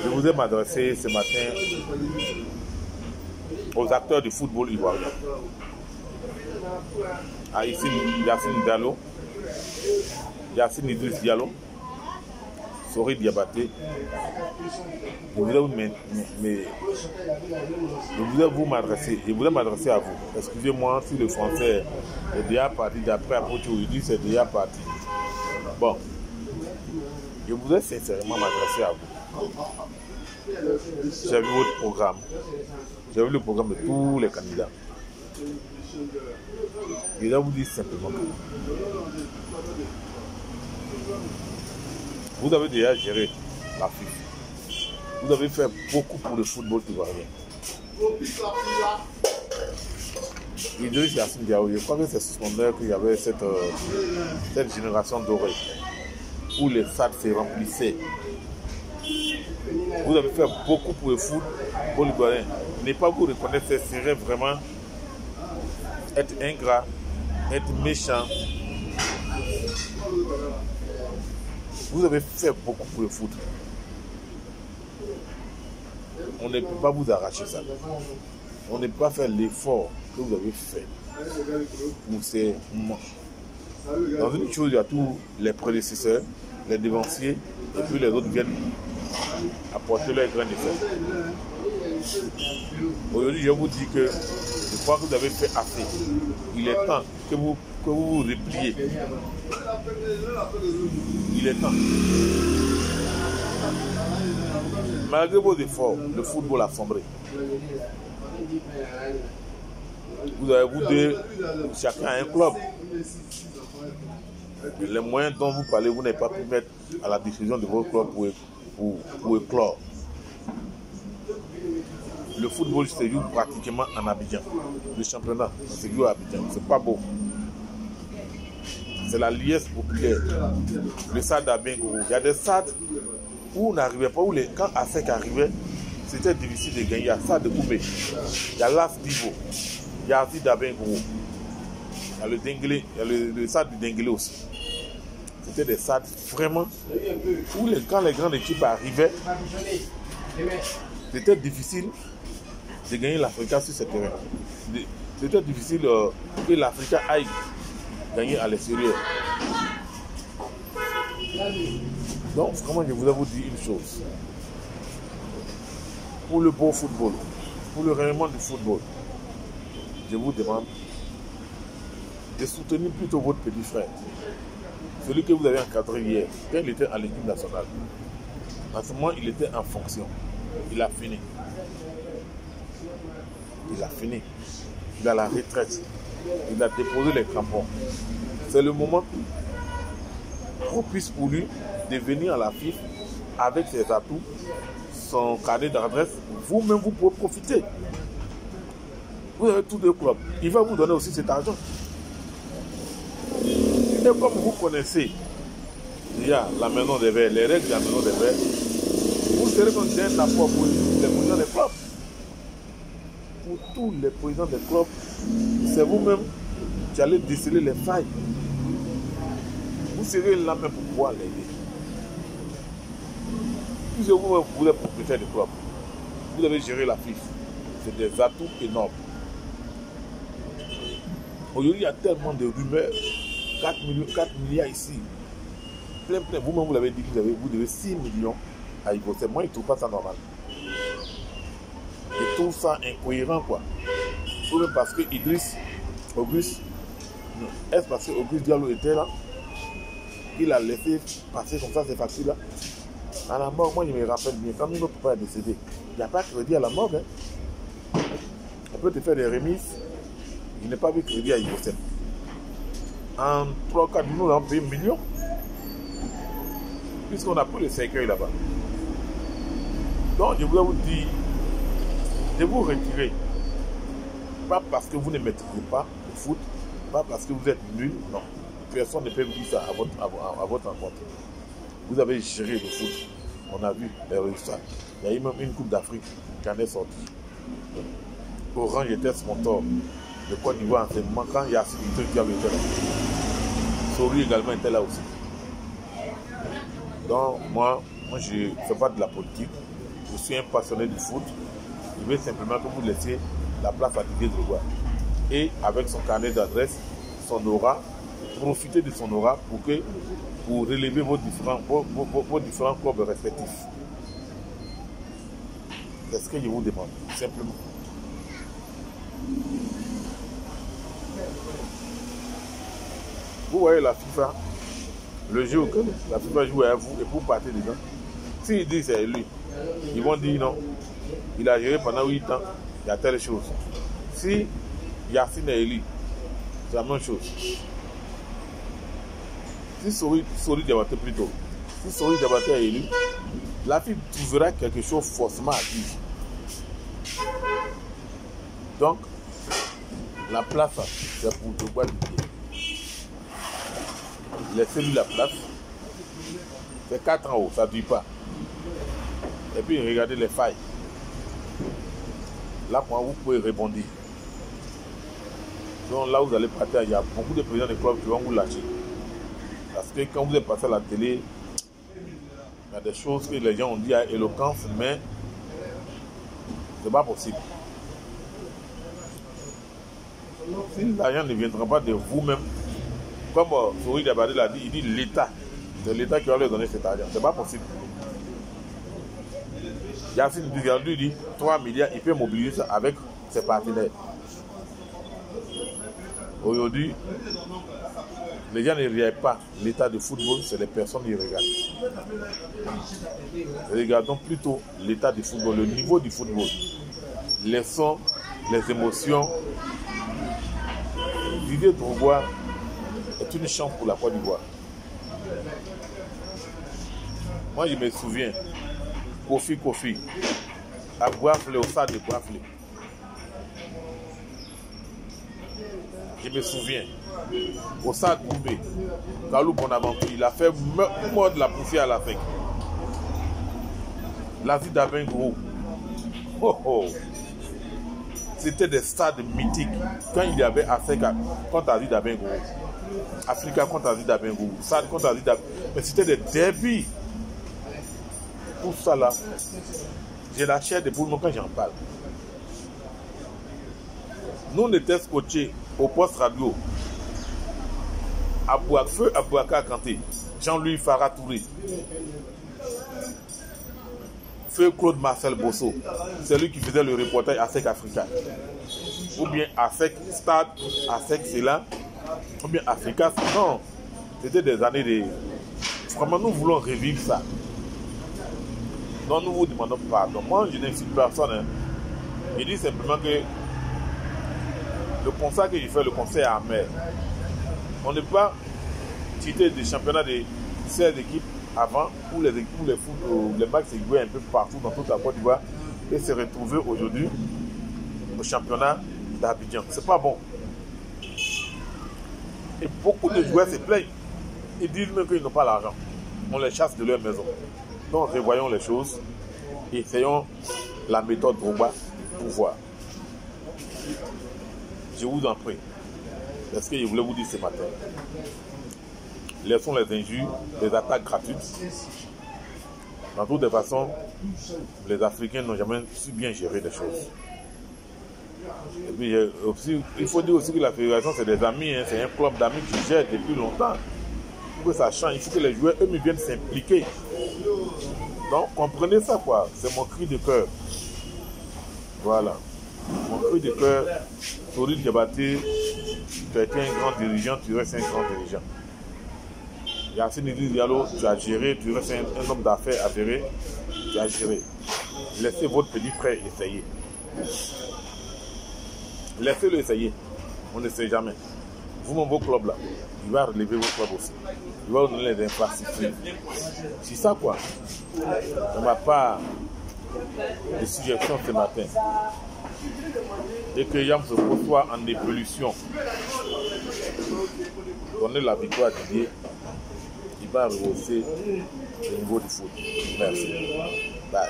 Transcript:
Je voudrais m'adresser ce matin aux acteurs du football ivoirien. À ici Yacine Diallo, Yacine Idriss Diallo, Sori Diabaté. Je voudrais m'adresser à vous. Excusez-moi si le français est déjà parti d'après apôtre aujourd'hui, c'est déjà parti. Bon, je voudrais sincèrement m'adresser à vous. J'ai vu votre programme. J'ai vu le programme de tous les candidats. Je dois vous dire simplement que vous avez déjà géré la FIFA. Vous avez fait beaucoup pour le football ivoirien. Idriss Yacine Diallo, je crois que c'est ce moment qu'il y avait cette génération dorée où les stades se remplissaient. Vous avez fait beaucoup pour le football ivoirien. Ne pas vous reconnaître, ce serait vraiment être ingrat, être méchant. Vous avez fait beaucoup pour le foot. On ne peut pas vous arracher ça. On ne peut pas faire l'effort que vous avez fait pour ces moments. Dans une chose, il y a tous les prédécesseurs, les devanciers, et puis les autres viennent apporter leur grain de sel. Aujourd'hui, je vous dis que je crois que vous avez fait assez. Il est temps que vous vous repliez. Il est temps. Malgré vos efforts, le football a sombré. Vous avez vous deux, chacun a un club. Les moyens dont vous parlez, vous n'avez pas pu mettre à la diffusion de vos clubs pour éclore. Le football se joue pratiquement en Abidjan. Le championnat se joue à Abidjan. C'est pas beau. C'est la liesse populaire. Le stade d'Abengourou. Il y a des stades où on n'arrivait pas, quand ASEC arrivait, c'était difficile de gagner. Il y a le stade de Koubé, il y a l'As Divo, il y a aussi d'Abengourou, il y a le Denguélé, il y a le stade du Denguélé aussi. C'était des stades vraiment où quand les grandes équipes arrivaient, c'était difficile de gagner l'Africa sur ce terrain. C'était difficile que l'Africa aille gagner à l'extérieur. Donc, vraiment, je voudrais vous dire une chose. Pour le beau football, pour le rayonnement du football, je vous demande de soutenir plutôt votre petit frère. Celui que vous avez encadré hier, quand il était à l'équipe nationale. En ce moment, il était en fonction. Il a fini. Il a fini. Il a la retraite. Il a déposé les crampons. C'est le moment propice pour lui de venir à la FIFA avec ses atouts, son carnet d'adresse. Vous-même, vous pouvez profiter. Vous avez tous deux clubs. Il va vous donner aussi cet argent. Et comme vous connaissez déjà la maison des Verts, les règles de la maison des Verts, vous serez comme un apport pour les présidents des clubs. Pour tous les présidents des clubs, c'est vous-même qui allez déceler les failles. Vous serez là même pour pouvoir l'aider. Puisque vous êtes propriétaire du club, vous avez géré la FIFA. C'est des atouts énormes. Aujourd'hui, il y a tellement de rumeurs. 4 milliards ici. Plein. Vous-même, vous l'avez dit, vous devez 6 millions à Ivocet. Moi, je ne trouve pas ça normal. Je trouve ça incohérent, quoi. Ou même parce que Auguste, est-ce parce que Auguste Diallo était là, il a laissé passer comme ça, c'est facile là. À la mort, moi je me rappelle bien, quand notre père est décédé, il n'y a pas de crédit à la mort. Hein. On peut te faire des remises, il n'est pas vu crédit à Ivocet. En 3-4 nous on a payé 1 million, puisqu'on a pris le cercueil là-bas. Donc je voulais vous dire, de vous retirer, pas parce que vous ne maîtrisez pas le foot, pas parce que vous êtes nul, non. Personne ne peut vous dire ça à votre rencontre. Vous avez géré le foot. On a vu les résultats. Il y a eu même une Coupe d'Afrique qui en est sortie. Orange était sponsor. Le Côte d'Ivoire en ce moment, quand il y a Yacine qui avait été là. Sori également était là aussi. Donc moi je ne fais pas de la politique. je suis un passionné du foot. Je veux simplement que vous laissiez la place à Didier Drogba. Et avec son carnet d'adresse, son aura, profitez de son aura pour relever vos différents clubs respectifs. C'est ce que je vous demande, simplement. Vous voyez la FIFA, le jeu auquel la FIFA joue à vous et vous partez dedans. S'ils disent c'est lui, ils vont dire non. Il a géré pendant 8 ans, il y a telle chose. Si Yacine est élu, c'est la même chose. Si Sori Diabaté plutôt, si Sori Diabaté est élu, la FIFA trouvera quelque chose forcément à dire. Donc, la place, c'est pour Drogba Didier. Laissez-lui la place. C'est 4 ans haut, ça ne dure pas. Et puis regardez les failles. Là, moi, vous pouvez rebondir. Donc là, vous allez partir, il y a beaucoup de présidents de clubs qui vont vous lâcher. Parce que quand vous êtes passé à la télé, il y a des choses que les gens ont dit à éloquence, mais ce n'est pas possible. Si l'argent ne viendra pas de vous-même, comme Sori Diabaté l'a dit, il dit l'État. C'est l'État qui va leur donner cet argent. Ce n'est pas possible. Yacine lui dit 3 milliards, il peut mobiliser ça avec ses partenaires. Aujourd'hui, les gens ne regardent pas l'état de football, c'est les personnes qui regardent. Regardons plutôt l'état du football, le niveau du football. Les sons, les émotions. Didier Drogba est une chance pour la Côte d'Ivoire. Moi, je me souviens, Kofi, à Boaflé, au stade de Boaflé. Je me souviens, au stade Boubé, Kalou Bonaventure, il a fait mordre la poussière à la fin. La vie d'Abengourou. C'était des stades mythiques. Quand il y avait Africa contre Aziz Abengourou, Africa contre Aziz Abengourou, Stade contre Aziz Abengourou, mais c'était des derbys. Tout ça là, j'ai la chair de poule quand j'en parle. Nous, on était scotchés au poste radio. Feu Abouaka Kanté, Jean-Louis Farah Touré, Feu Claude Marcel Bosso, c'est lui qui faisait le reportage ASEC Africa. Ou bien ASEC Stade, ASEC c'est là, ou bien Africa. Non, c'était des années de... Vraiment, nous voulons revivre ça. Donc nous vous demandons pardon. Moi, je n'insulte personne. Hein. Je dis simplement que le constat que j'ai fait, le conseil est amer. On ne peut pas citer des championnats de 16 équipes avant, où les équipes, où les matchs se jouaient un peu partout dans toute la Côte d'Ivoire et se retrouver aujourd'hui au championnat d'Abidjan. C'est pas bon. Et beaucoup de joueurs se plaignent. Ils disent même qu'ils n'ont pas l'argent. On les chasse de leur maison. Donc revoyons les choses et essayons la méthode Drogba pour voir. Je vous en prie. C'est ce que je voulais vous dire ce matin. Laissons les injures, les attaques gratuites. Dans toutes les façons, les Africains n'ont jamais su bien gérer les choses. Et puis, aussi, il faut dire aussi que la fédération, c'est des amis, hein, c'est un club d'amis qui gère depuis longtemps. Pour que ça change, il faut que les joueurs eux-mêmes viennent s'impliquer. Donc, comprenez ça, quoi. C'est mon cri de cœur. Voilà. Mon cri de cœur, Sori Diabaté, tu as été un grand dirigeant, tu restes un grand dirigeant. Yacine Diallo, tu as géré, tu restes un homme d'affaires à gérer, tu as géré. Laissez votre petit frère essayer. Laissez-le essayer. On ne sait jamais. Vous-même, vos clubs là, il va relever vos clubs aussi. Il va vous donner les infrastructures. C'est ça quoi. On n'a pas de suggestions ce matin. Dès que Yam se reçoit en ébullition, donner la victoire à Didier, il va rehausser le niveau du foot. Merci. Bye.